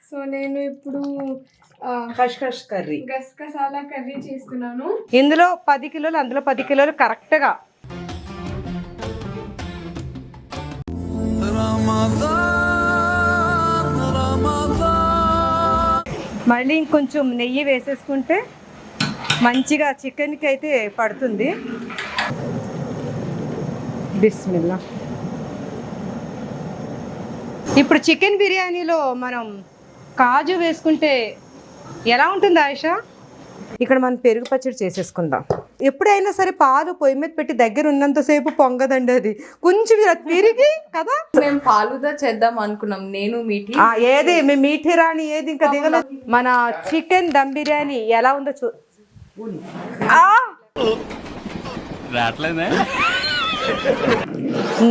So నేను ఇప్పుడు ఖష్ఖష్ curry, గసగసాల కర్రీ చేస్తున్నాను. ఇందులో 10 కిలోలు, అందులో 10 కిలోలు కరెక్ట్గా. మళ్ళీ ఇంకొంచెం నెయ్యి వేసేసుకుంటే మంచిగా చికెన్కి అయితే పడుతుంది. బిస్మిల్లా. ఇప్పుడు చికెన్ బిర్యానీలో మనం కాజు వేసుకుంటే ఎలా ఉంటుంది ఆయిషా? ఇక్కడ మనం పెరుగు పచ్చడి చేసేసుకుందాం. ఎప్పుడైనా సరే పాలు పొయ్యి మీద పెట్టి దగ్గర ఉన్నంతసేపు పొంగదండి, అది కొంచెం తిరిగి కదా. మేము ఫాలుదా చేద్దాం అనుకున్నాం, నేను మీఠీ. ఏది మీ మీఠీ రాణి ఏది ఇంకా దిగల. మన చికెన్ దమ్ బిర్యానీ ఎలా ఉందో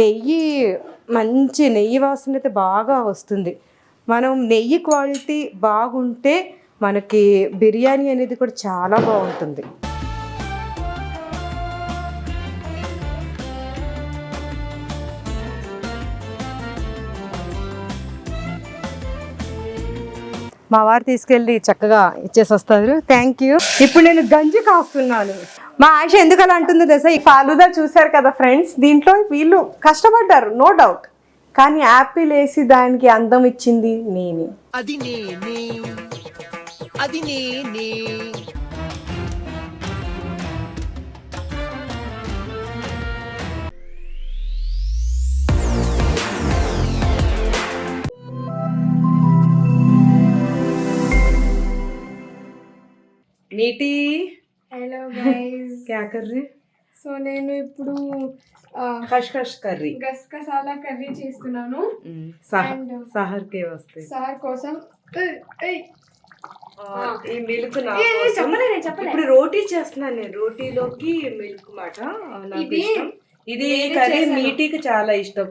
నెయ్యి, మంచి నెయ్యి వాసన అయితే బాగా వస్తుంది. మనం నెయ్యి క్వాలిటీ బాగుంటే మనకి బిర్యానీ అనేది కూడా చాలా బాగుంటుంది. మా వారు తీసుకెళ్ళి చక్కగా ఇచ్చేసి వస్తారు. Thank you. ఇప్పుడు నేను గంజి కాస్తున్నాను. మా ఆయిష ఎందుకు అలా అంటుందో తెలుసా? ఈ ఫాలుదా చూసారు కదా ఫ్రెండ్స్, దీంట్లో వీళ్ళు కష్టపడ్డారు నో డౌట్, కానీ యాపిల్ వేసి దానికి అందం ఇచ్చింది నేనే. నీటి హలో గైస్, క్యా కర్రీ? సో నేను ఇప్పుడు ఖష్ఖష్ కర్రీ, గసగసాల కర్రీ చేస్తున్నాను. సహర్ కే వస్తాయి. సార్ కోసం ఈ మిల్క్ ఇప్పుడు రోటీ చేస్తున్నాను నేను. రోటీలోకి మిల్క్ మాట నాకు ఇష్టం. ఇది కర్రీ మీటీకి చాలా ఇష్టం.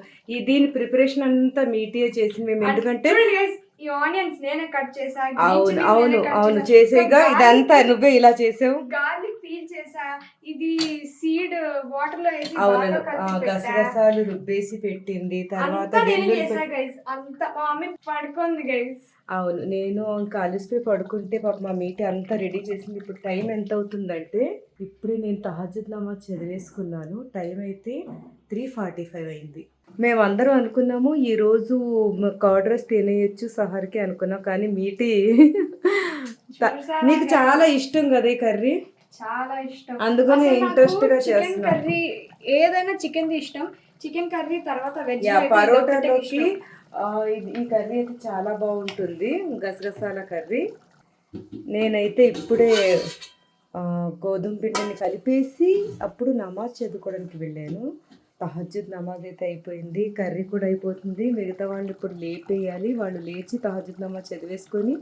దీని ప్రిపరేషన్ అంతా మీటీయే చేసింది మేము. ఎందుకంటే ఈ ఆనియన్స్ నేనే కట్ చేసా. అవును అవును అవును చేసేగా. ఇదంతా నువ్వే ఇలా చేసావు. గార్లిక్ పీల్ చేసా. ఇది సీడ్ వాటర్ లో వేసి అవును గసగసాలు రుబ్బేసి పెట్టింది. తర్వాత అంతా మా మమ్మీ పడుకుంది గైస్. అవును నేను ఇంకా అలిసిపోయి పడుకుంటే పాప మా మీటి అంతా రెడీ చేసింది. ఇప్పుడు టైం ఎంత అవుతుందంటే ఇప్పుడే నేను తహజ్జుద్ నమాజ్ చదివేసుకున్నాను. టైం అయితే 3:45 అయింది. మేమందరం అనుకున్నాము ఈరోజు కర్డ్ రైస్ తినేయచ్చు సహర్కి అనుకున్నాం, కానీ మీటి నీకు చాలా ఇష్టం కదా ఈ కర్రీ, చాలా ఇష్టం. అందుకని ఇంట్రెస్ట్ గా చేస్తున్నా. కర్రీ ఏదైనా చికెన్ ఇష్టం. చికెన్ కర్రీ తర్వాత వెజ్ పరోటాలోకి ఈ కర్రీ అయితే చాలా బాగుంటుంది, గసగసాల కర్రీ. నేనైతే ఇప్పుడే గోధుమ పిండిని కలిపేసి అప్పుడు నమాజ్ చదువుకోవడానికి వెళ్ళాను. తహజ్జుద్ నమాజ్ అయితే అయిపోయింది, కర్రీ కూడా అయిపోతుంది. మిగతా వాళ్ళు ఇప్పుడు లేపేయాలి. వాళ్ళు లేచి తహజ్జుద్ నమాజ్ చదివేసుకొని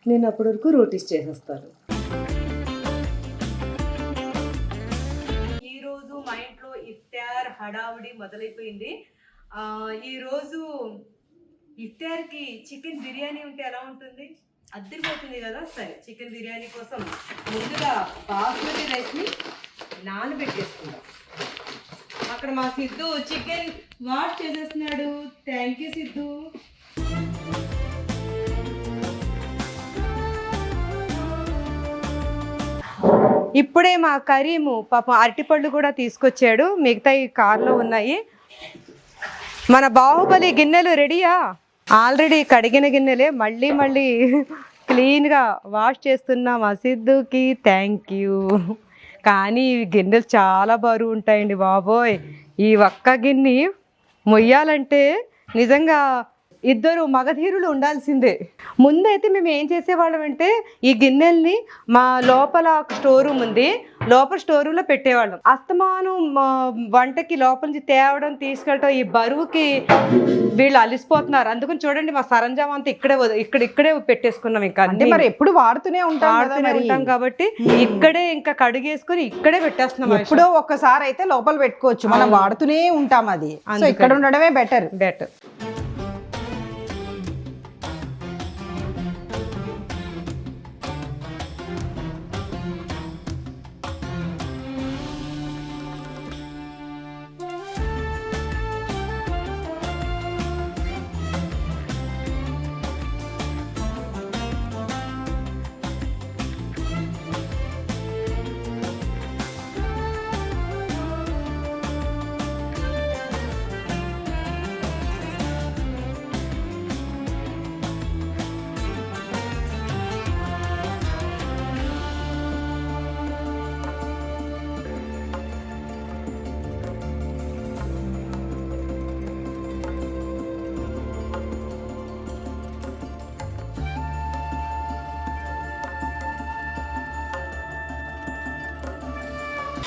నేను అప్పటి వరకు రోటీస్ చేసేస్తాను. ఈరోజు మా ఇంట్లో ఇఫ్తార్ హడావుడి మొదలైపోయింది. ఈరోజు ఇఫ్తార్కి చికెన్ బిర్యానీ ఉంటే ఎలా ఉంటుంది? అద్దరిపోతుంది కదా. సరే, చికెన్ బిర్యానీ కోసం ముందుగా బాస్మతి రైస్ని నానబెట్టేసుకుందాం. అక్కడ మా సిద్ధు చికెన్ వాష్ చేసేస్తున్నాడు. Thank you Siddhu. ఇప్పుడే మా కరీము పాపం అరటిపళ్ళు కూడా తీసుకొచ్చాడు. మిగతా ఈ కార్లో ఉన్నాయి. మన బాహుబలి గిన్నెలు రెడీయా? ఆల్రెడీ కడిగిన గిన్నెలే మళ్ళీ మళ్ళీ క్లీన్గా వాష్ చేస్తున్నా మా సిద్ధుకి. Thank you. కానీ ఇవి గిన్నెలు చాలా బరువు ఉంటాయండి బాబోయ్. ఈ ఒక్క గిన్నె మొయ్యాలంటే నిజంగా ఇద్దరు మగధీరులు ఉండాల్సిందే. ముందైతే మేము ఏం చేసేవాళ్ళం అంటే ఈ గిన్నెల్ని మా లోపల స్టోర్ రూమ్ ఉంది, లోపల స్టోర్ రూమ్లో పెట్టేవాళ్ళం. అస్తమానం వంటకి లోపల నుంచి తేవడం తీసుకెళ్ళటం ఈ బరువుకి వీళ్ళు అలిసిపోతున్నారు. అందుకని చూడండి మా సరంజామా అంతా ఇక్కడే పెట్టేసుకున్నాం. ఇంకా అంటే మరి ఎప్పుడు వాడుతూనే ఉంటాం కాబట్టి ఇక్కడే ఇంకా కడిగేసుకుని ఇక్కడే పెట్టేస్తున్నాం. ఎప్పుడో ఒక్కసారి అయితే లోపల పెట్టుకోవచ్చు, మనం వాడుతూనే ఉంటాం. అది ఇక్కడ ఉండడమే బెటర్.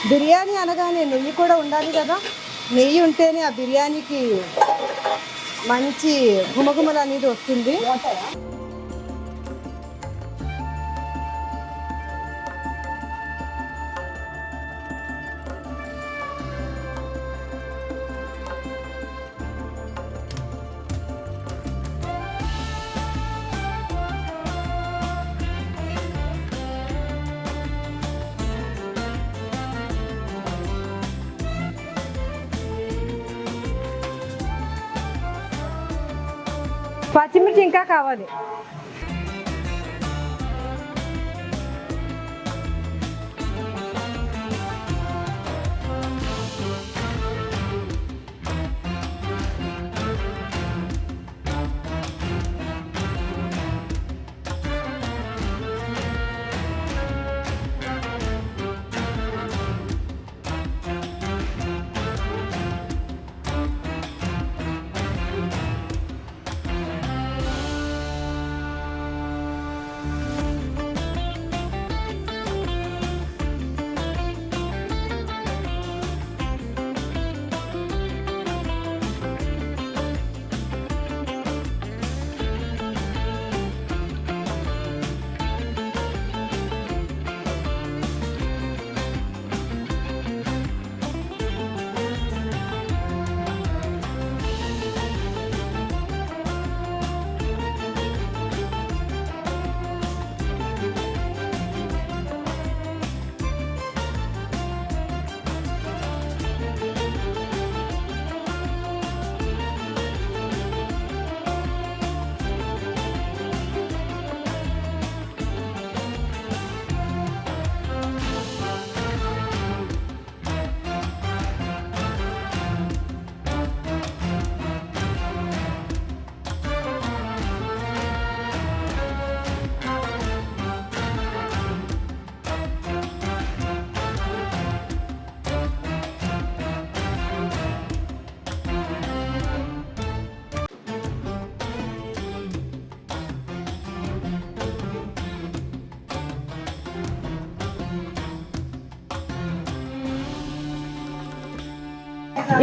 బిర్యానీ అనగానే నెయ్యి కూడా ఉండాలి కదా, నెయ్యి ఉంటేనే ఆ బిర్యానీకి మంచి గుమగుమలు అనేది వస్తుంది. పచ్చిమిర్చి ఇంకా కావాలి.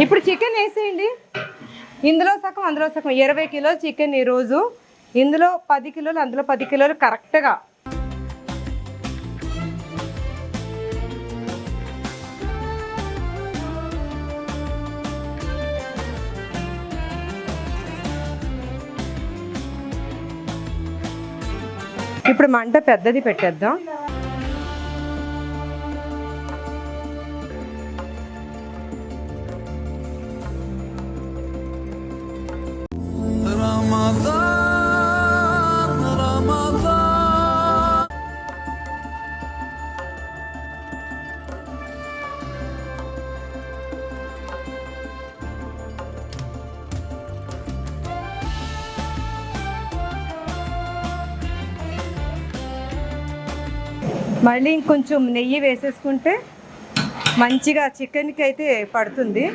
ఇప్పుడు చికెన్ వేసేయండి. ఇందులో సగం అందులో సగం 20 కిలోలు చికెన్ ఈరోజు. ఇందులో 10 కిలోలు అందులో 10 కిలోలు కరెక్ట్గా. ఇప్పుడు మంట పెద్దది పెట్టేద్దాం. మళ్ళీ ఇంకొంచెం నెయ్యి వేసేసుకుంటే మంచిగా చికెన్కి అయితే పడుతుంది.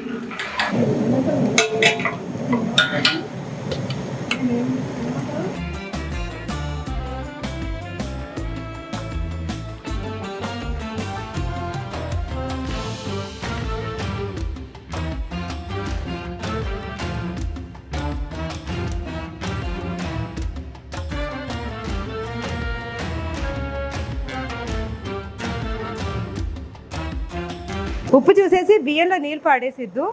ఉప్పు చూసేసి బియ్యంలో నీళ్ళు పాడేసిద్దు.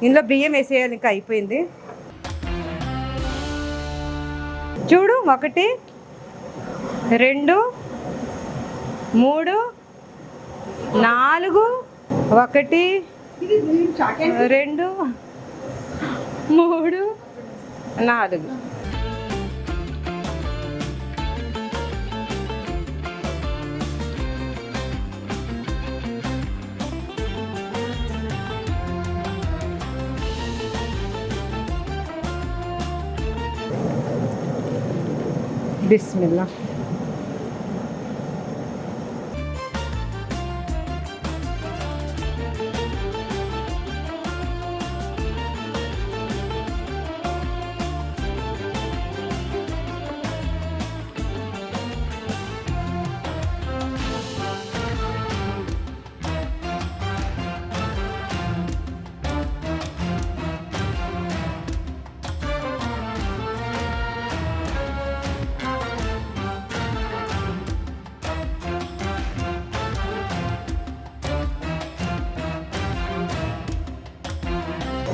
ఇందులో బియ్యం వేసేయాలి, ఇంకా అయిపోయింది. చూడు, 1 2 3 4 1 2 3 4. బిస్మిల్లా.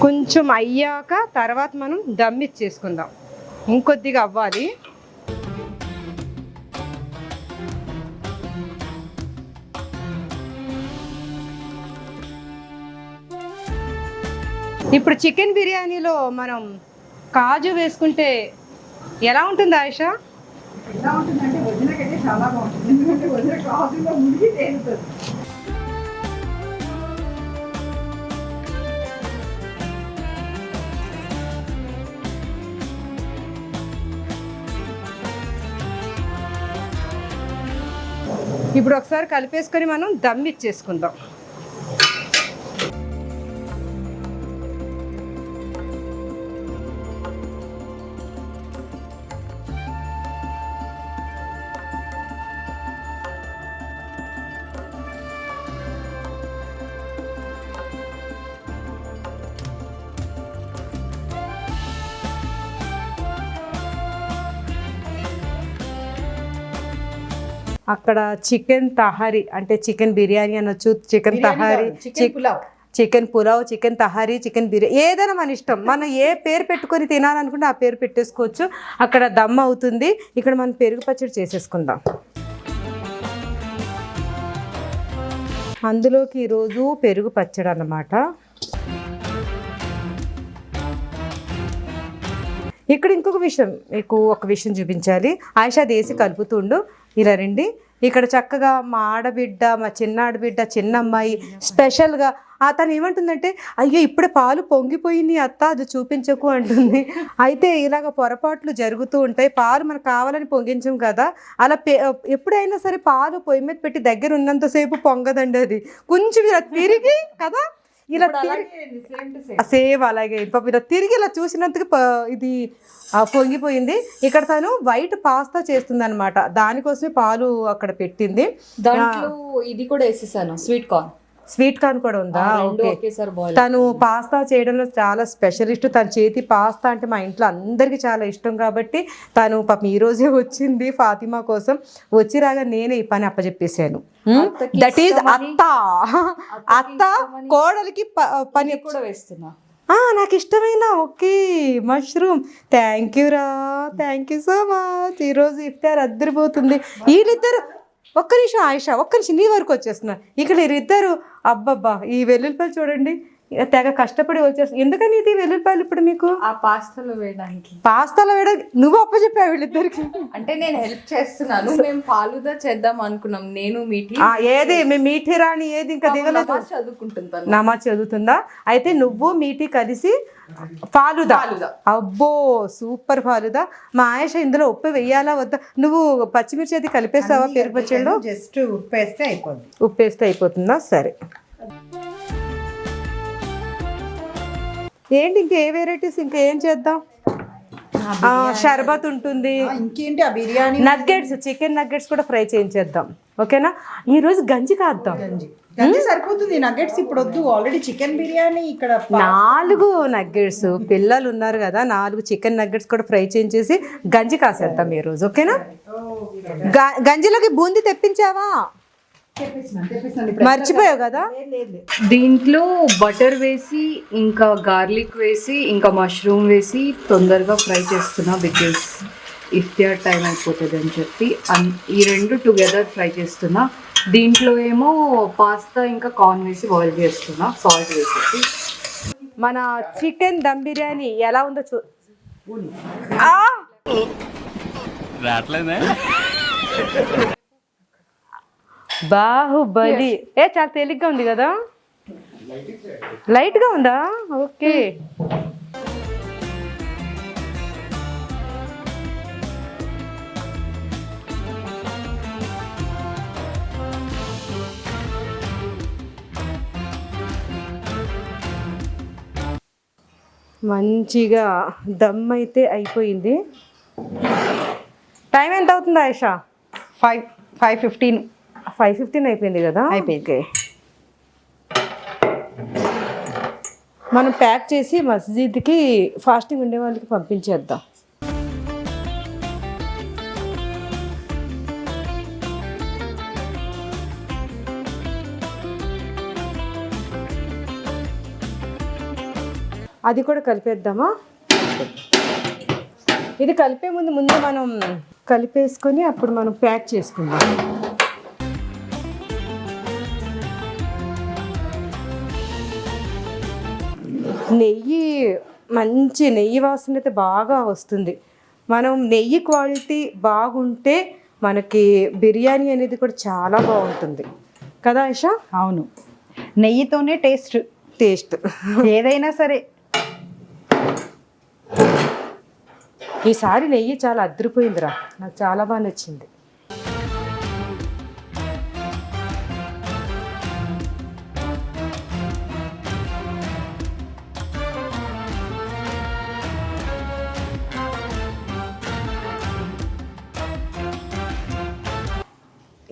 కొంచెం అయ్యాక తర్వాత మనం దమ్ ఇచ్చేసుకుందాం. ఇంకొద్దిగా అవ్వాలి. ఇప్పుడు చికెన్ బిర్యానీలో మనం కాజు వేసుకుంటే ఎలా ఉంటుంది ఆయిషా? ఎలా ఉంటుందంటే వదినకైతే చాలా బాగుంటుంది. ఎందుకంటే వదిన కాజులో మునిగి తేలుతుంది. ఇప్పుడు ఒకసారి కలిపేసుకొని మనం దమ్ ఇచ్చేసుకుందాం. అక్కడ చికెన్ తహారీ అంటే చికెన్ బిర్యానీ అనొచ్చు, chicken tahari, chicken pulao, chicken tahari, chicken biryani, ఏదైనా మన ఇష్టం. మనం ఏ పేరు పెట్టుకొని తినాలనుకుంటే ఆ పేరు పెట్టేసుకోవచ్చు. అక్కడ దమ్ అవుతుంది. ఇక్కడ మనం పెరుగు పచ్చడి చేసేసుకుందాం. అందులోకి ఈరోజు పెరుగు పచ్చడి అన్నమాట. ఇక్కడ ఇంకొక విషయం, మీకు ఒక విషయం చూపించాలి. ఆయిషా దేశీ కలుపుతుండు. ఇలా రండి. ఇక్కడ చక్కగా మా ఆడబిడ్డ, మా చిన్న ఆడబిడ్డ, చిన్న అమ్మాయి స్పెషల్గా తను ఏమంటుందంటే, అయ్యో ఇప్పుడే పాలు పొంగిపోయింది అత్త, అది చూపించకు అంటుంది. అయితే ఇలాగ పొరపాట్లు జరుగుతూ ఉంటాయి. పాలు మనకు కావాలని పొంగించం కదా. అలా ఎప్పుడైనా సరే పాలు పొయ్యి మీద పెట్టి దగ్గర ఉన్నంతసేపు పొంగదండి. అది కొంచెం ఇలా తిరిగి కదా, ఇలా సేమ్ అలాగే ఇలా తిరిగి ఇలా చూసినందుకు ఇది పొంగిపోయింది. ఇక్కడ తను వైట్ పాస్తా చేస్తుంది అనమాట. దానికోసమే పాలు అక్కడ పెట్టింది. దాంట్లో ఇది కూడా వేసేసాను, స్వీట్ కార్న్ కూడా ఉందా? ఓకే. తను పాస్తా చేయడంలో చాలా స్పెషలిస్ట్. తన చేతి పాస్తా అంటే మా ఇంట్లో అందరికి చాలా ఇష్టం కాబట్టి తను పాపం ఈ రోజే వచ్చింది ఫాతిమా కోసం. వచ్చి రాగా నేనే ఈ పని అప్పచెప్పేసాను. దట్ ఈజ్ అత్త కోడలికి పని కూడా వేస్తున్నా. నాకు ఇష్టమైన ఓకే మష్రూమ్. థ్యాంక్ యూ రా, థ్యాంక్ యూ సో మచ్. ఈరోజు ఇఫ్తార్ అద్దరిపోతుంది. వీళ్ళిద్దరు ఒక్క నిమిషం ఆయిషా, ఒక్క నిమిషం నీ వరకు వచ్చేస్తున్నా. ఇక్కడ వీరిద్దరు అబ్బబ్బా, ఈ వెల్లుల్లిపాయలు చూడండి తెగ కష్టపడి వచ్చేస్తుంది. ఎందుకని ఇది వెల్లుల్లిపాయలు ఇప్పుడు మీకు? ఆ పాస్తాలో వేయడానికి నువ్వు అప్పచెప్పావు వీళ్ళిద్దరికి? అంటే నేను హెల్ప్ చేస్తున్నాను. మేము ఫాలుదా చేద్దాం అనుకున్నాం, నేను మీఠీ. ఏది మీ మీఠీ రాణి ఏది ఇంకా దిగలేదు, చదువుకుంటుందా, నమాజ్ చదువుతుందా? అయితే నువ్వు మీఠీ కలిసి ఫాలుదా. అబ్బో సూపర్ ఫాలుదా. మా ఆయేష ఇందులో ఉప్పు వెయ్యాలా వద్దా? నువ్వు పచ్చిమిర్చి అది కలిపేస్తావా పెరుగు పచ్చడిలో? జస్ట్ ఉప్పేస్తే అయిపోతుంది. ఉప్పేస్తే అయిపోతుందా? సరే. ఏంటి ఇంకా ఏ వెరైటీస్ ఇంకా ఏం చేద్దాం? షర్బత్ ఉంటుంది, ఇంకేంటి ఆ బిర్యానీ, నగ్గెట్స్, చికెన్ నగ్గెట్స్ కూడా ఫ్రై చేయించేద్దాం. ఓకేనా? ఈ రోజు గంజి కాద్దాం. గంజి సరిపోతుంది. నగ్గెట్స్ ఇప్పుడు వద్దు, ఆల్రెడీ చికెన్ బిర్యానీ ఇక్కడ 4 నగ్గెట్స్. పిల్లలు ఉన్నారు కదా, 4 చికెన్ నగ్గెట్స్ కూడా ఫ్రై చేయించేసి గంజి కాసేద్దాం ఈ రోజు. ఓకేనా? గంజిలోకి బూందీ తెప్పించావా? మర్చిపోయావు కదా. దీంట్లో బటర్ వేసి ఇంకా గార్లిక్ వేసి ఇంకా మష్రూమ్ వేసి తొందరగా ఫ్రై చేస్తున్నా, బికాస్ ఇఫ్తార్ టైం అయిపోతుంది అని చెప్పి ఈ 2 టుగెదర్ ఫ్రై చేస్తున్నా. దీంట్లో ఏమో పాస్తా ఇంకా కార్న్ వేసి బాయిల్ చేస్తున్నా, సాల్ట్ వేసేసి. మన చికెన్ దమ్ బిర్యానీ ఎలా ఉందో బాహుబలి చాలా తేలిగ్గా ఉంది కదా, లైట్గా ఉందా? ఓకే. మంచిగా దమ్ అయితే అయిపోయింది. టైం ఎంత అవుతుంది ఆయిషా? 5:15 అయిపోయింది కదా. అయిపోయింది. మనం ప్యాక్ చేసి మస్జిద్కి ఫాస్టింగ్ ఉండే వాళ్ళకి పంపించేద్దాం. అది కూడా కలిపేద్దామా? ఇది కలిపే ముందు మనం కలిపేసుకొని అప్పుడు మనం ప్యాక్ చేసుకుందాం. నెయ్యి మంచి నెయ్యి వాసన అయితే బాగా వస్తుంది. మనం నెయ్యి క్వాలిటీ బాగుంటే మనకి బిర్యానీ అనేది కూడా చాలా బాగుంటుంది కదా ఆయిషా? అవును, నెయ్యితోనే టేస్ట్ ఏదైనా సరే. ఈసారి నెయ్యి చాలా అదిరిపోయిందిరా, నాకు చాలా బాగా నచ్చింది.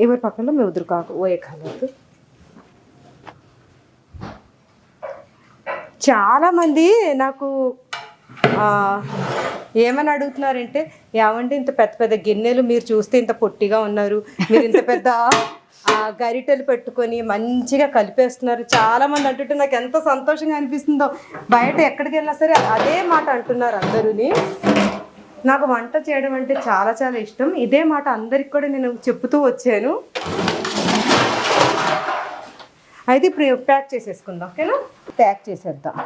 ఎవరి పక్కన మేము ఉదురు కాకు ఓయే కాలేదు. చాలామంది నాకు ఏమని అడుగుతున్నారంటే, ఏమంటే ఇంత పెద్ద పెద్ద గిన్నెలు మీరు చూస్తే ఇంత పొట్టిగా ఉన్నారు, మీరు ఇంత పెద్ద గరిటెలు పెట్టుకొని మంచిగా కలిపేస్తున్నారు. చాలామంది అంటుంటే నాకు ఎంత సంతోషంగా అనిపిస్తుందో. బయట ఎక్కడికి వెళ్ళినా సరే అదే మాట అంటున్నారు అందరూని. నాకు వంట చేయడం అంటే చాలా చాలా ఇష్టం. ఇదే మాట అందరికి కూడా నేను చెప్తూ వచ్చాను. అయితే ఇప్పుడు ప్యాక్ చేసేసుకుందాం, ఓకేనా? ప్యాక్ చేసేద్దాం.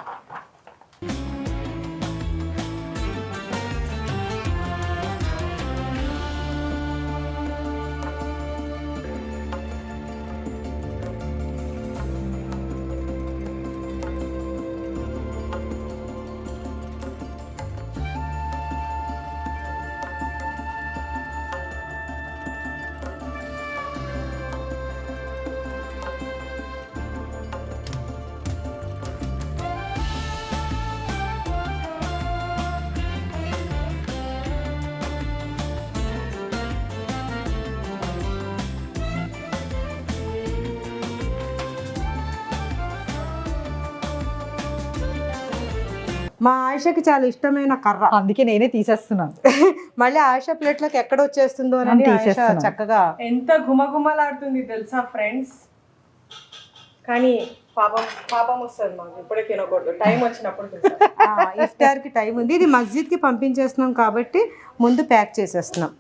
మా ఆయిషకి చాలా ఇష్టమైన కర్ర, అందుకే నేనే తీసేస్తున్నాను. మళ్ళీ ఆయిష ప్లేట్లోకి ఎక్కడ వచ్చేస్తుందో అని ఆయిష చక్కగా ఎంత గుమగుమలాడుతుంది తెలుసా ఫ్రెండ్స్. కానీ పాపం వస్తుంది మాకు, ఇప్పుడే తినకూడదు, టైం వచ్చినప్పుడు. ఇఫ్తార్కి టైం ఉంది. ఇది మస్జిద్కి పంపించేస్తున్నాం కాబట్టి ముందు ప్యాక్ చేసేస్తున్నాం.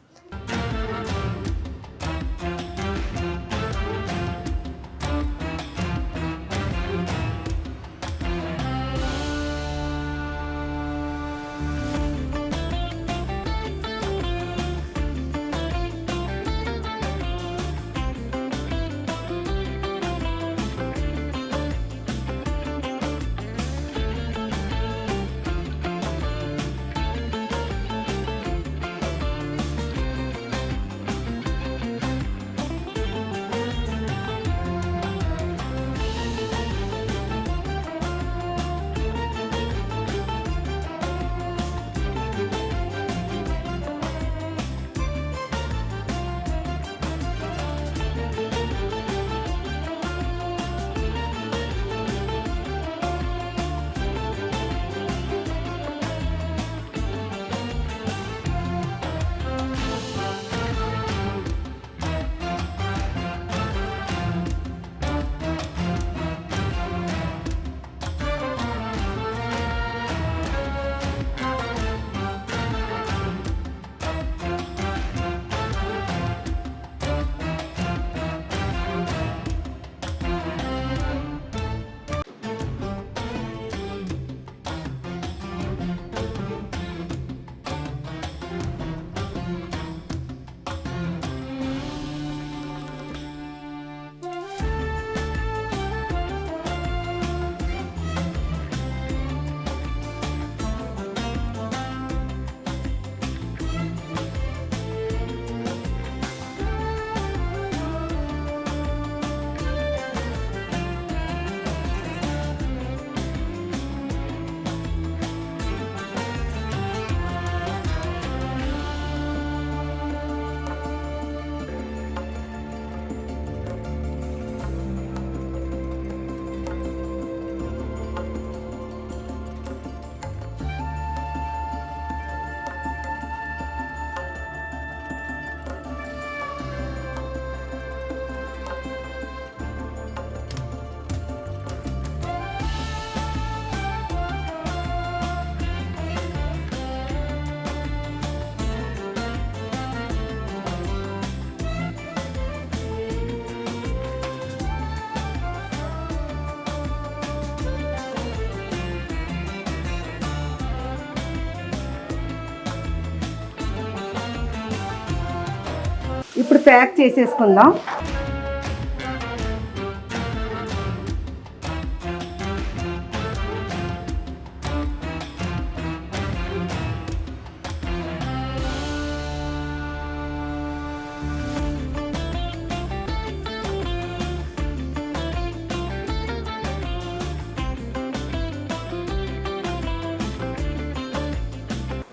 ఇప్పుడు ప్యాక్ చేసేసుకుందాం.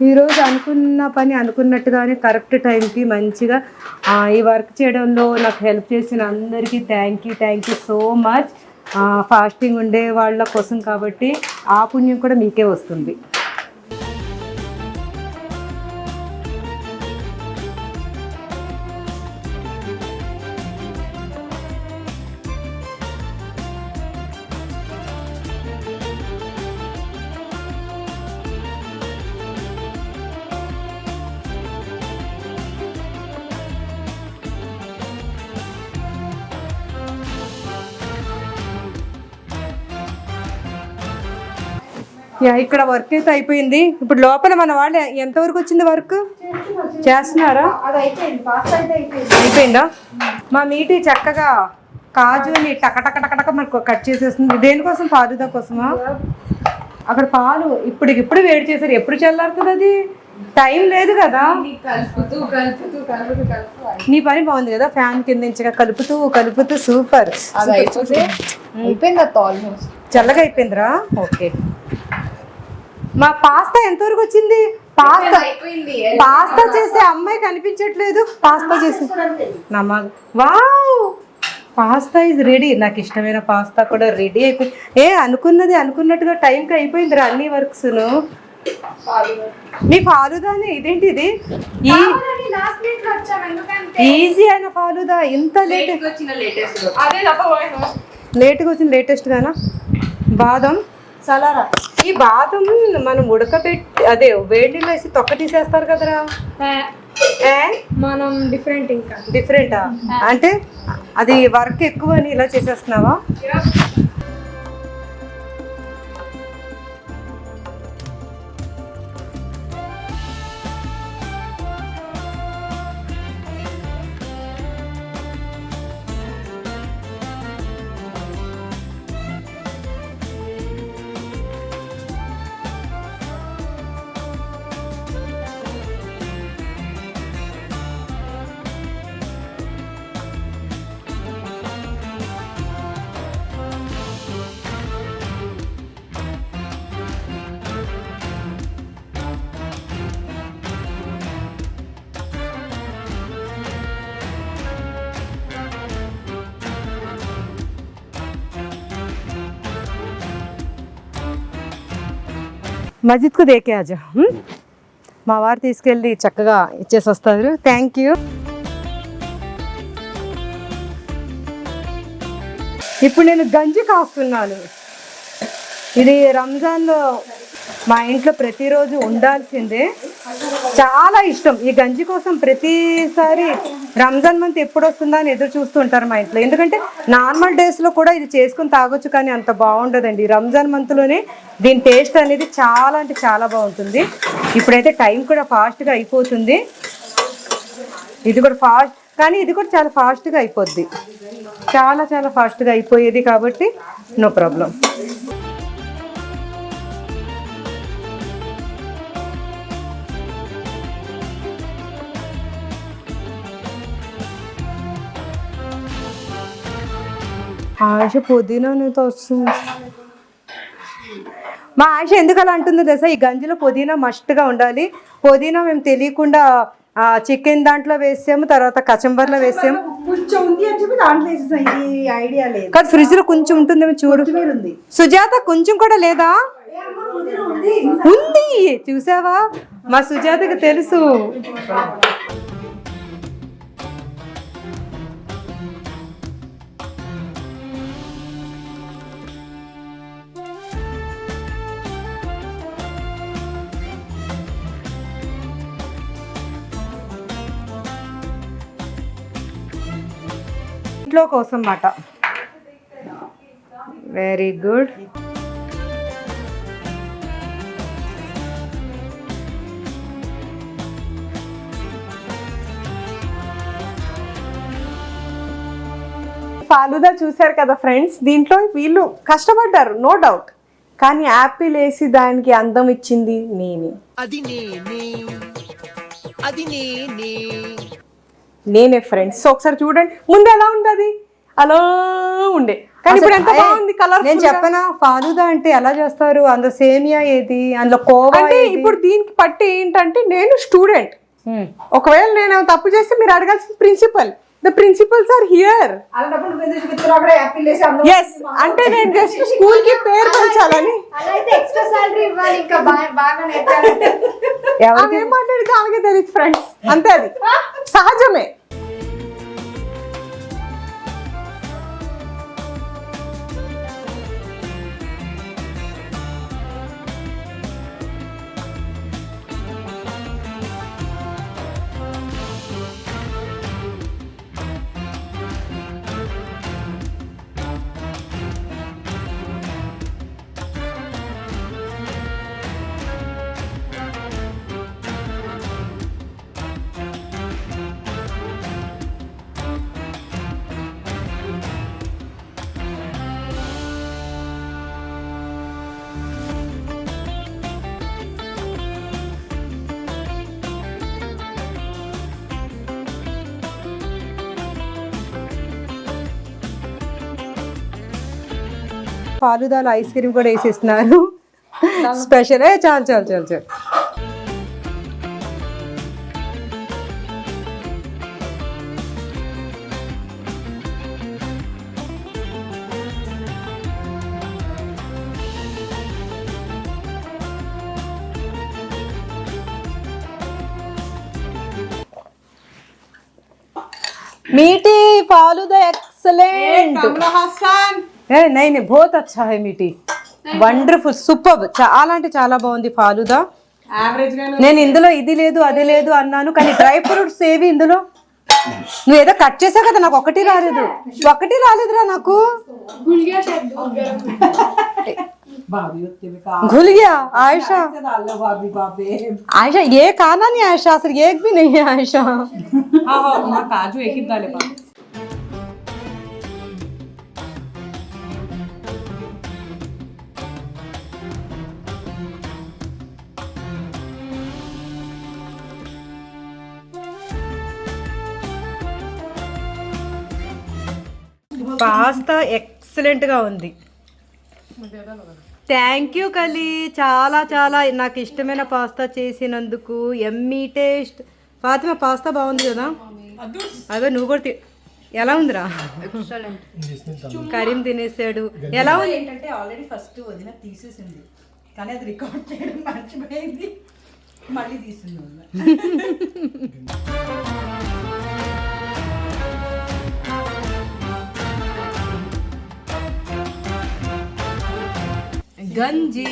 ఈరోజు అనుకున్న పని అనుకున్నట్టుగానే కరెక్ట్ టైంకి మంచిగా ఈ వర్క్ చేయడంలో నాకు హెల్ప్ చేసిన అందరికీ thank you so much. Fasting ఉండే వాళ్ళ కోసం కాబట్టి ఆ పుణ్యం కూడా మీకే వస్తుంది. ఇక్కడ వర్క్ అయితే అయిపోయింది. ఇప్పుడు లోపల మన వాళ్ళు ఎంతవరకు వచ్చింది వర్క్ చేస్తున్నారా? అయిపోయిందా? మా మీటి చక్కగా కాజుని టకటక మనకు కట్ చేసేస్తుంది. దేనికోసం? ఫాలుదా కోసమా? అక్కడ పాలు ఇప్పుడు వేడి చేశారు. ఎప్పుడు చల్లారుతుంది? అది టైం లేదు కదా. నీ పని బాగుంది కదా, ఫ్యాన్ కింద నుంచి కలుపుతూ సూపర్. చల్లగా అయిపోయిందిరా. ఓకే. మా పాస్తా ఎంతవరకు వచ్చింది? పాస్తా చేసే అమ్మాయి కనిపించట్లేదు. పాస్తా చేసి వావ్, పాస్తా ఇస్ రెడీ. నాకు ఇష్టమైన పాస్తా కూడా రెడీ అయిపోయింది. అనుకున్నట్టుగా టైంకి అయిపోయిందిరా అన్ని వర్క్స్ను. నీ ఫాలుదానే ఇదేంటి? ఇది ఈజీ అయిన ఫాలుదా. ఇంత లేట్గా వచ్చిన లేటెస్ట్ గానా? బాదం సలారా. ఈ బాదం మనం ఉడకబెట్టి అదే వేడి వేసి తొక్క తీసేస్తారు కదరా. మనం డిఫరెంటా? అంటే అది వర్క్ ఎక్కువ అని ఇలా చేసేస్తున్నావా? మస్జిద్కు దేకే ఆజా. మా వారు తీసుకెళ్ళి చక్కగా ఇచ్చేసి వస్తారు. Thank you. ఇప్పుడు నేను గంజి కాస్తున్నాను. ఇది రంజాన్లో మా ఇంట్లో ప్రతిరోజు ఉండాల్సిందే. చాలా ఇష్టం ఈ గంజి కోసం. ప్రతిసారి రంజాన్ మంత్ ఎప్పుడు వస్తుందా అని ఎదురు చూస్తూ ఉంటారు మా ఇంట్లో. ఎందుకంటే నార్మల్ డేస్లో కూడా ఇది చేసుకుని తాగొచ్చు, కానీ అంత బాగుండదండి. రంజాన్ మంత్లోనే దీని టేస్ట్ అనేది చాలా అంటే చాలా బాగుంటుంది. ఇప్పుడైతే టైం కూడా ఫాస్ట్గా అయిపోతుంది. ఇది కూడా ఫాస్ట్, కానీ ఇది కూడా చాలా ఫాస్ట్గా అయిపోద్ది. చాలా ఫాస్ట్గా అయిపోయేది కాబట్టి నో ప్రాబ్లం. ఆశ పుదీనాతో వస్తుంది. మా ఆశ ఎందుకు అలా అంటుందో తెలుసా? ఈ గంజిలో పుదీనా మస్ట్గా ఉండాలి. పుదీనా మేము తెలియకుండా చికెన్ దాంట్లో వేసాము, తర్వాత కచంబర్లో వేసాము. కొంచెం ఉంది అని చెప్పి దాంట్లో వేసేసాం. ఇది ఐడియా లేదు. కానీ ఫ్రిడ్జ్ లో కొంచెం ఉంటుందేమో చూడు. సుజాత కొంచెం కూడా లేదా? ఉంది. చూసావా? మా సుజాతకి తెలుసు. ఇంట్లో కోసం మాట. Very good. ఫాలుదా చూశారు కదా ఫ్రెండ్స్, దీంట్లో వీళ్ళు కష్టపడ్డారు నో డౌట్, కానీ యాపిల్ వేసి దానికి అందం ఇచ్చింది నేనే. నేనే ఫ్రెండ్స్. సో ఒకసారి చూడండి, ముందు ఎలా ఉంది అది అలా ఉండే, కానీ ఇప్పుడు ఎంత బాగుంది కలర్. నేను చెప్పనా ఫాలుదా అంటే ఎలా చేస్తారు, అందులో సేమియా ఏది, అందులో కోవా అంటే ఇప్పుడు దీనికి పట్టి ఏంటంటే నేను స్టూడెంట్, ఒకవేళ నేను తప్పు చేస్తే మీరు అడగాల్సిన principle. The principles are here. Yes, అంటే నేను జస్ట్ స్కూల్ కి పేరు పెంచాలని. అలా అయితే ఎక్స్ట్రా సాలరీ ఇవ్వాలి, ఇంకా బాగా నేర్పాలంటే. ఆమె ఏం మాట్లాడితే ఆమెకే తెలియదు ఫ్రెండ్స్, అంతే, అది సహజమే. ఫాలుదాలో ఐస్ క్రీమ్ కూడా వేసేస్తున్నారు స్పెషల్. చాలు చాలు చాలు చాలు. मीठी फालूदा एक्सलेंट। नहीं नहीं बहुत अच्छा है मीठी, వండర్ఫుల్, సూపర్, చాలా అంటే చాలా బాగుంది ఫాలుదా. నేను ఇందులో ఇది లేదు అది లేదు అన్నాను, కానీ డ్రై ఫ్రూట్స్ ఏవి ఇందులో నువ్వు ఏదో కట్ చేసావు కదా, నాకు ఒకటి రాలేదురా నాకు. घुल गया आयशा, आयशा ये खाना नहीं आयशा, सिर्फ एक भी नहीं है आयशा. काजू एक ही डाले పాస్తా ఎక్సలెంట్ గా ఉంది. థ్యాంక్ యూ కలి, చాలా చాలా నాకు ఇష్టమైన పాస్తా చేసినందుకు. Emmy taste. ఫాతిమా పాస్తా బాగుంది కదా, అదే నువ్వు కూడా ఎలా ఉందిరా? కరీం తినేసాడు. ఎలా ఉంది ఏంటంటే ఆల్రెడీ ఫస్ట్ వదిన తీసేసింది, కానీ అది రికార్డ్ చేయడం మర్చిపోయింది, మళ్ళీ తీసింది. గంజి